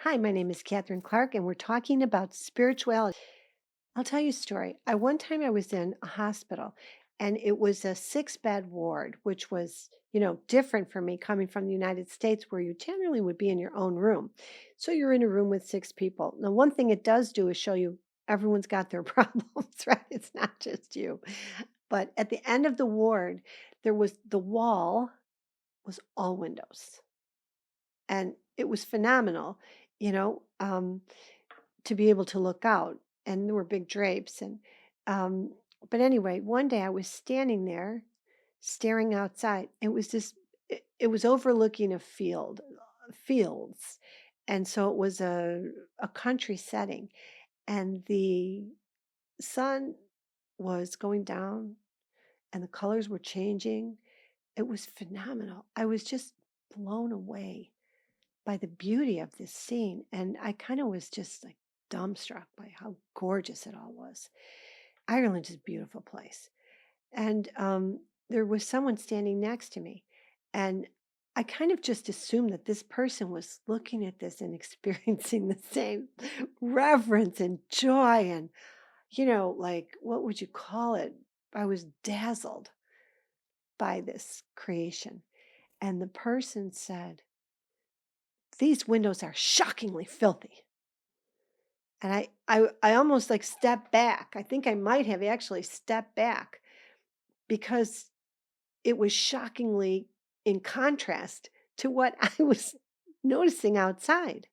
Hi, my name is Kathryn Clark, and we're talking about spirituality. I'll tell you a story. One time I was in a hospital, and it was a six-bed ward, which was, different for me coming from the United States, where you generally would be in your own room. So you're in a room with six people. Now, one thing it does do is show you everyone's got their problems, right? It's not just you. But at the end of the ward, there was the wall was all windows, and it was phenomenal. You know, um, to be able to look out, and there were big drapes. And um but anyway, one day I was standing there staring outside. It was overlooking a fields, and so it was a country setting, and the sun was going down and the colors were changing. It was phenomenal. I was just blown away by the beauty of this scene. And I kind of was just like dumbstruck by how gorgeous it all was. Ireland is a beautiful place. And there was someone standing next to me. And I kind of just assumed that this person was looking at this and experiencing the same reverence and joy. And, like, what would you call it? I was dazzled by this creation. And the person said, "These windows are shockingly filthy." And I almost like stepped back. I think I might have actually stepped back because it was shockingly in contrast to what I was noticing outside.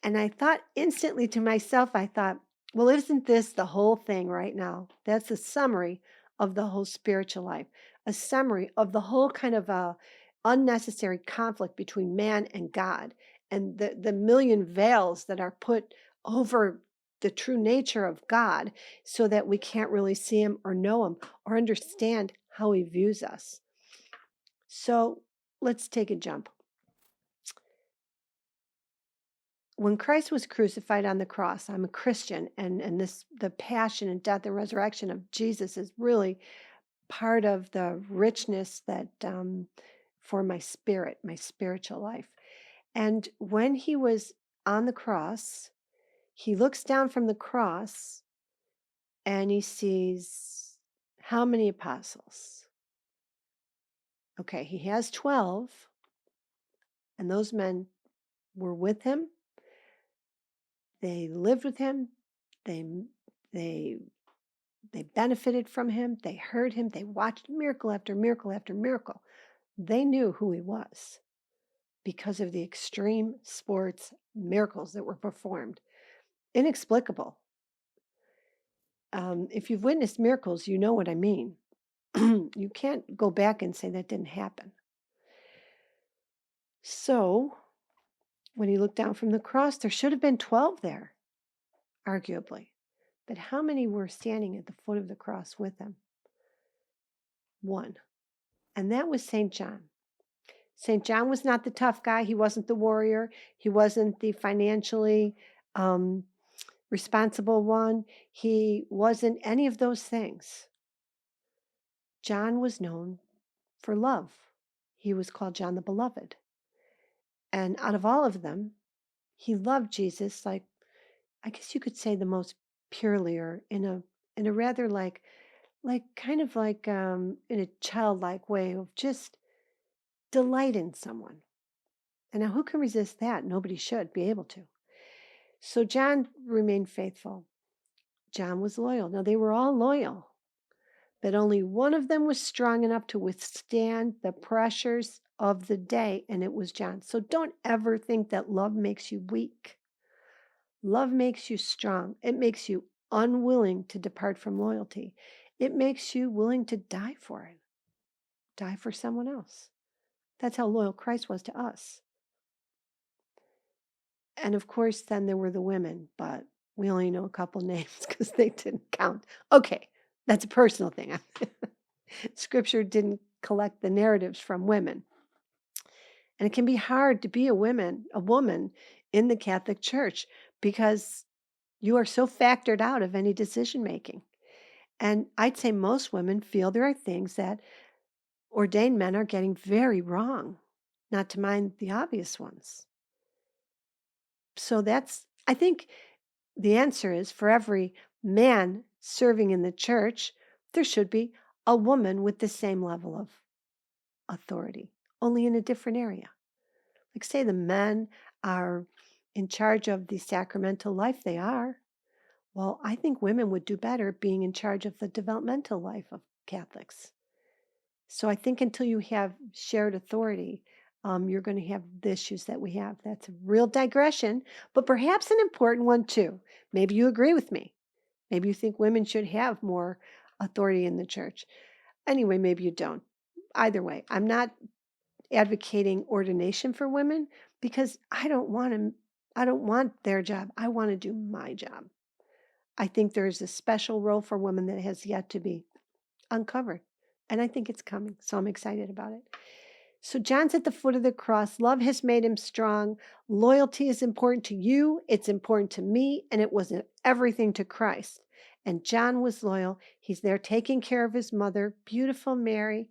And I thought instantly to myself, I thought, well, isn't this the whole thing right now? That's a summary of the whole spiritual life, a summary of the whole kind of unnecessary conflict between man and God, and the million veils that are put over the true nature of God so that we can't really see him or know him or understand how he views us. So let's take a jump. When Christ was crucified on the cross, I'm a Christian, and this the passion and death and resurrection of Jesus is really part of the richness that for my spirit, my spiritual life. And when he was on the cross, he looks down from the cross and he sees how many apostles? Okay, he has 12, and those men were with him. They lived with him. They they They benefited from him. They heard him. They watched miracle after miracle after miracle. They knew who he was because of the extreme sports miracles that were performed. Inexplicable. If you've witnessed miracles, you know what I mean. You can't go back and say that didn't happen. So when he looked down from the cross, there should have been 12 there, arguably. But how many were standing at the foot of the cross with him? One. And that was St. John. St. John was not the tough guy. He wasn't the warrior. He wasn't the financially um, responsible one. He wasn't any of those things. John was known for love. He was called John the Beloved. And out of all of them, he loved Jesus like, I guess you could say, the most purely, or in a rather like kind of like in a childlike way of just delight in someone. And now who can resist that? Nobody should be able to. So John remained faithful. John was loyal. Now they were all loyal, but only one of them was strong enough to withstand the pressures of the day, and it was John. So don't ever think that love makes you weak. Love makes you strong. It makes you unwilling to depart from loyalty. It makes you willing to die for it, die for someone else. That's how loyal Christ was to us. And of course, then there were the women, but we only know a couple names because they didn't count. Okay, that's a personal thing. Scripture didn't collect the narratives from women. And it can be hard to be a woman in the Catholic Church because you are so factored out of any decision making. And I'd say most women feel there are things that ordained men are getting very wrong, not to mind the obvious ones. So I think the answer is for every man serving in the church, there should be a woman with the same level of authority, only in a different area. Like, say the men are in charge of the sacramental life, they are. Well, I think women would do better being in charge of the developmental life of Catholics. So I think until you have shared authority, you're going to have the issues that we have. That's a real digression, but perhaps an important one too. Maybe you agree with me. Maybe you think women should have more authority in the church. Anyway, maybe you don't. Either way, I'm not advocating ordination for women because I don't want their job. I want to do my job. I think there's a special role for women that has yet to be uncovered. And I think it's coming. So I'm excited about it. So John's at the foot of the cross. Love has made him strong. Loyalty is important to you. It's important to me. And it was everything to Christ. And John was loyal. He's there taking care of his mother, beautiful Mary.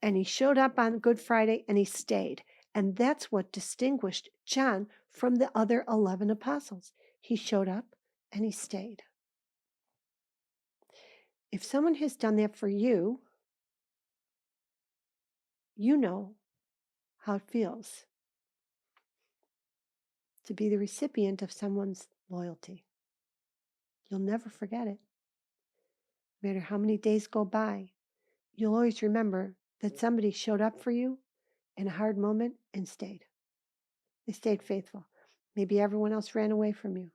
And he showed up on Good Friday and he stayed. And that's what distinguished John from the other 11 apostles. He showed up and he stayed. If someone has done that for you, you know how it feels to be the recipient of someone's loyalty. You'll never forget it. No matter how many days go by, you'll always remember that somebody showed up for you in a hard moment and stayed. They stayed faithful. Maybe everyone else ran away from you.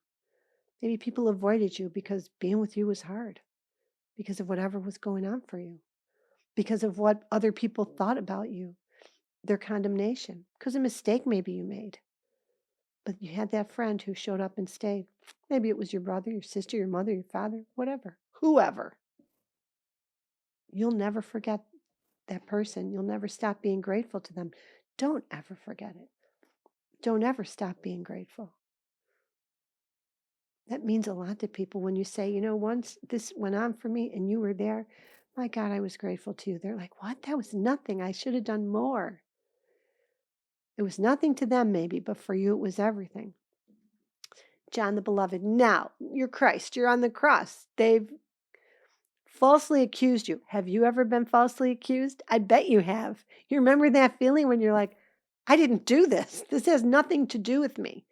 Maybe people avoided you because being with you was hard, because of whatever was going on for you, because of what other people thought about you, their condemnation, because a mistake maybe you made. But you had that friend who showed up and stayed. Maybe it was your brother, your sister, your mother, your father, whatever, whoever. You'll never forget that person. You'll never stop being grateful to them. Don't ever forget it. Don't ever stop being grateful. That means a lot to people when you say, once this went on for me and you were there. My God, I was grateful to you. They're like, what? That was nothing. I should have done more. It was nothing to them, maybe, but for you, it was everything. John the Beloved. Now, you're Christ. You're on the cross. They've falsely accused you. Have you ever been falsely accused? I bet you have. You remember that feeling when you're like, I didn't do this. This has nothing to do with me.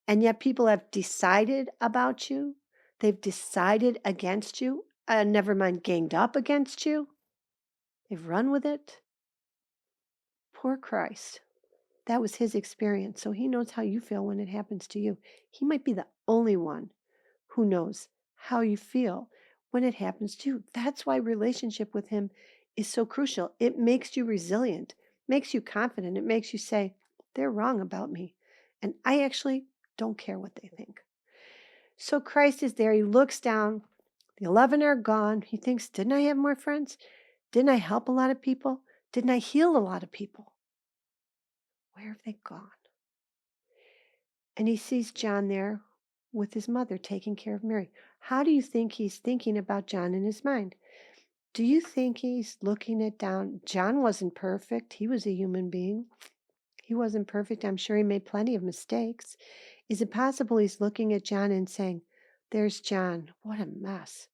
And yet people have decided about you. They've decided against you. Never mind, ganged up against you. They've run with it. Poor Christ. That was his experience. So he knows how you feel when it happens to you. He might be the only one who knows how you feel when it happens to you. That's why relationship with him is so crucial. It makes you resilient, makes you confident. It makes you say, they're wrong about me. And I actually don't care what they think. So Christ is there. He looks down. The 11 are gone. He thinks, didn't I have more friends? Didn't I help a lot of people? Didn't I heal a lot of people? Where have they gone? And he sees John there with his mother taking care of Mary. How do you think he's thinking about John in his mind? Do you think he's looking at down? John wasn't perfect. He was a human being. He wasn't perfect. I'm sure he made plenty of mistakes. Is it possible he's looking at John and saying, there's John. What a mess.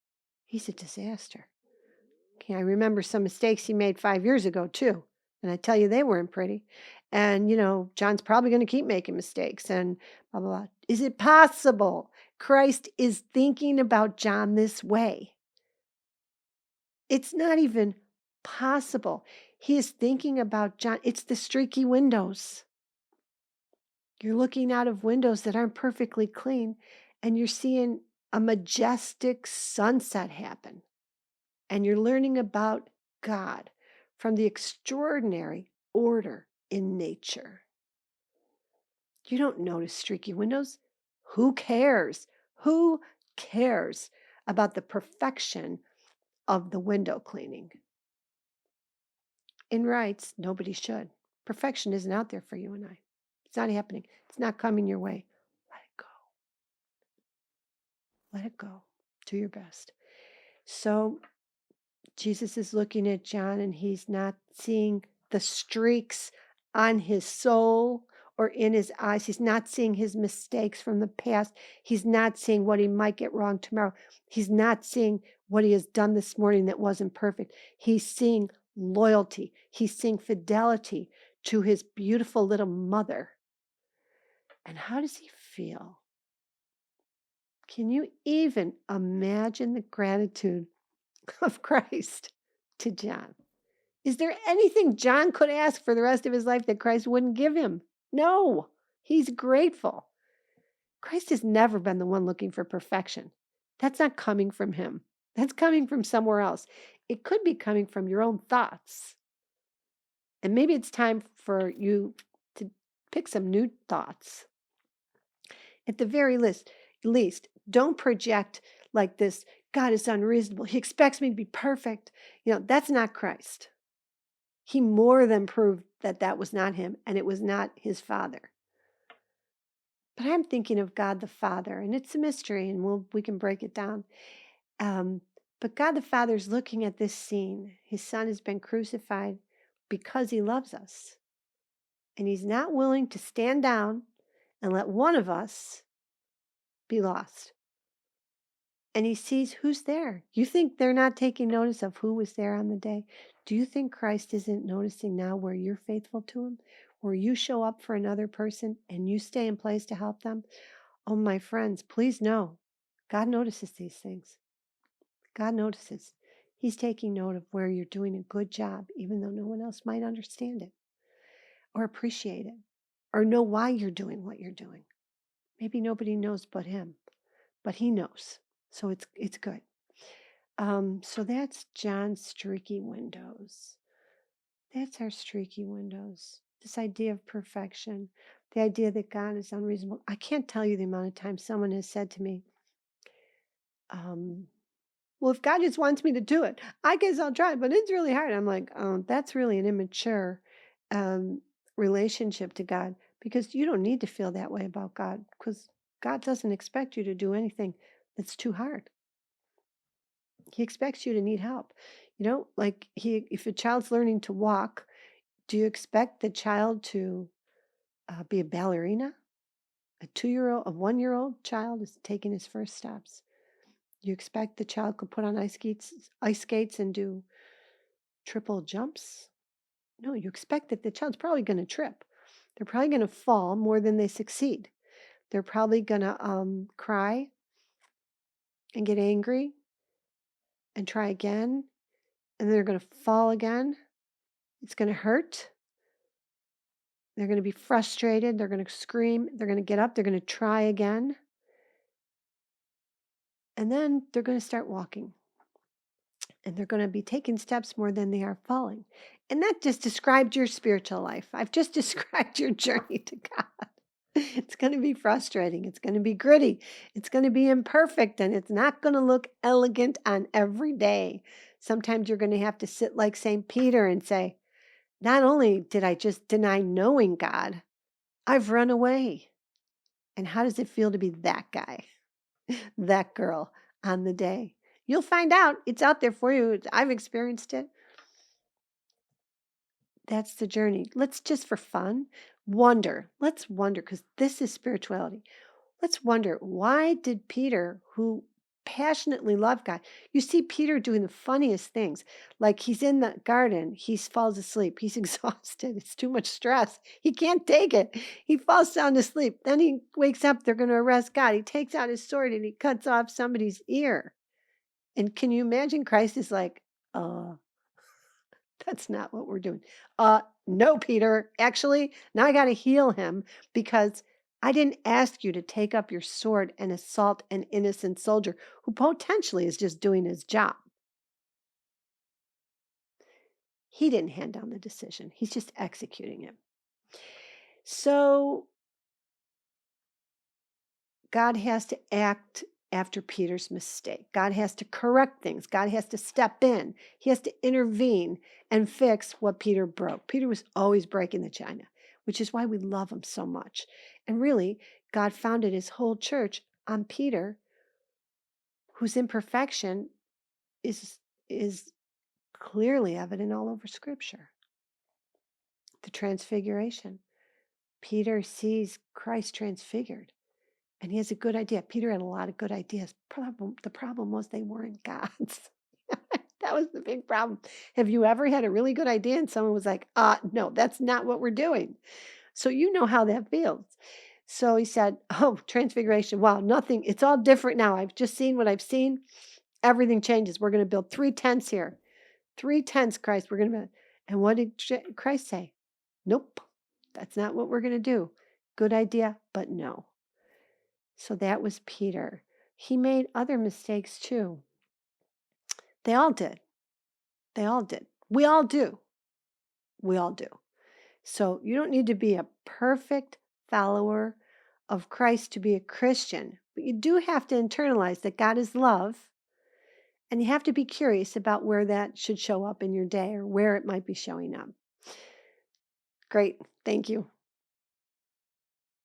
He's a disaster. Okay, I remember some mistakes he made 5 years ago, too. And I tell you, they weren't pretty. And, John's probably going to keep making mistakes and blah, blah, blah. Is it possible Christ is thinking about John this way? It's not even possible. He is thinking about John. It's the streaky windows. You're looking out of windows that aren't perfectly clean, and you're seeing a majestic sunset happen. And you're learning about God from the extraordinary order in nature. You don't notice streaky windows. Who cares? Who cares about the perfection of the window cleaning? In rights, nobody should. Perfection isn't out there for you and I. It's not happening. It's not coming your way. Let it go. Let it go. Do your best. So Jesus is looking at John and he's not seeing the streaks on his soul or in his eyes. He's not seeing his mistakes from the past. He's not seeing what he might get wrong tomorrow. He's not seeing what he has done this morning that wasn't perfect. He's seeing loyalty. He's seeing fidelity to his beautiful little mother. And how does he feel? Can you even imagine the gratitude of Christ to John? Is there anything John could ask for the rest of his life that Christ wouldn't give him? No, he's grateful. Christ has never been the one looking for perfection. That's not coming from him. That's coming from somewhere else. It could be coming from your own thoughts. And maybe it's time for you to pick some new thoughts. At the very least, don't project like this, God is unreasonable. He expects me to be perfect. That's not Christ. He more than proved that that was not him and it was not his Father. But I'm thinking of God the Father, and it's a mystery, and we can break it down. But God the Father is looking at this scene. His Son has been crucified because he loves us. And he's not willing to stand down and let one of us be lost. And he sees who's there. You think they're not taking notice of who was there on the day? Do you think Christ isn't noticing now where you're faithful to him? Where you show up for another person and you stay in place to help them? Oh, my friends, please know, God notices these things. God notices. He's taking note of where you're doing a good job, even though no one else might understand it or appreciate it or know why you're doing what you're doing. Maybe nobody knows but him, but he knows. So it's good. So that's John's streaky windows. That's our streaky windows. This idea of perfection, the idea that God is unreasonable. I can't tell you the amount of times someone has said to me, well, if God just wants me to do it, I guess I'll try, but it's really hard. I'm like, oh, that's really an immature relationship to God, because you don't need to feel that way about God, because God doesn't expect you to do anything that's too hard. He expects you to need help. Like if a child's learning to walk, do you expect the child to be a ballerina? A 1-year-old child is taking his first steps. You expect the child could put on ice skates and do triple jumps? No, you expect that the child's probably going to trip. They're probably going to fall more than they succeed. They're probably going to cry and get angry and try again, and they're going to fall again. It's going to hurt. They're going to be frustrated. They're going to scream. They're going to get up. They're going to try again. And then they're going to start walking. And they're going to be taking steps more than they are falling. And that just described your spiritual life. I've just described your journey to God. It's going to be frustrating. It's going to be gritty. It's going to be imperfect. And it's not going to look elegant on every day. Sometimes you're going to have to sit like St. Peter and say, not only did I just deny knowing God, I've run away. And how does it feel to be that guy, that girl on the day? You'll find out. It's out there for you. I've experienced it. That's the journey. Let's just for fun wonder. Let's wonder, because this is spirituality. Let's wonder, why did Peter, who passionately loved God, you see Peter doing the funniest things. Like he's in the garden, he falls asleep, he's exhausted, it's too much stress, he can't take it. He falls sound asleep. Then he wakes up, they're going to arrest God. He takes out his sword and he cuts off somebody's ear. And can you imagine Christ is like, that's not what we're doing. No, Peter. Actually, now I got to heal him, because I didn't ask you to take up your sword and assault an innocent soldier who potentially is just doing his job. He didn't hand down the decision. He's just executing it. So God has to act after Peter's mistake. God has to correct things. God has to step in. He has to intervene and fix what Peter broke. Peter was always breaking the china, which is why we love him so much. And really, God founded his whole church on Peter, whose imperfection is clearly evident all over Scripture. The Transfiguration. Peter sees Christ transfigured and he has a good idea. Peter had a lot of good ideas. The problem was they weren't God's. That was the big problem. Have you ever had a really good idea and someone was like, no, that's not what we're doing? So you know how that feels. So he said, oh, transfiguration. Wow, nothing. It's all different now. I've just seen what I've seen. Everything changes. We're going to build 3 tents here. 3 tents, Christ. We're going to. And what did Christ say? Nope, that's not what we're going to do. Good idea, but no. So that was Peter. He made other mistakes too. They all did. They all did. We all do. We all do. So you don't need to be a perfect follower of Christ to be a Christian, but you do have to internalize that God is love, and you have to be curious about where that should show up in your day or where it might be showing up. Great. Thank you.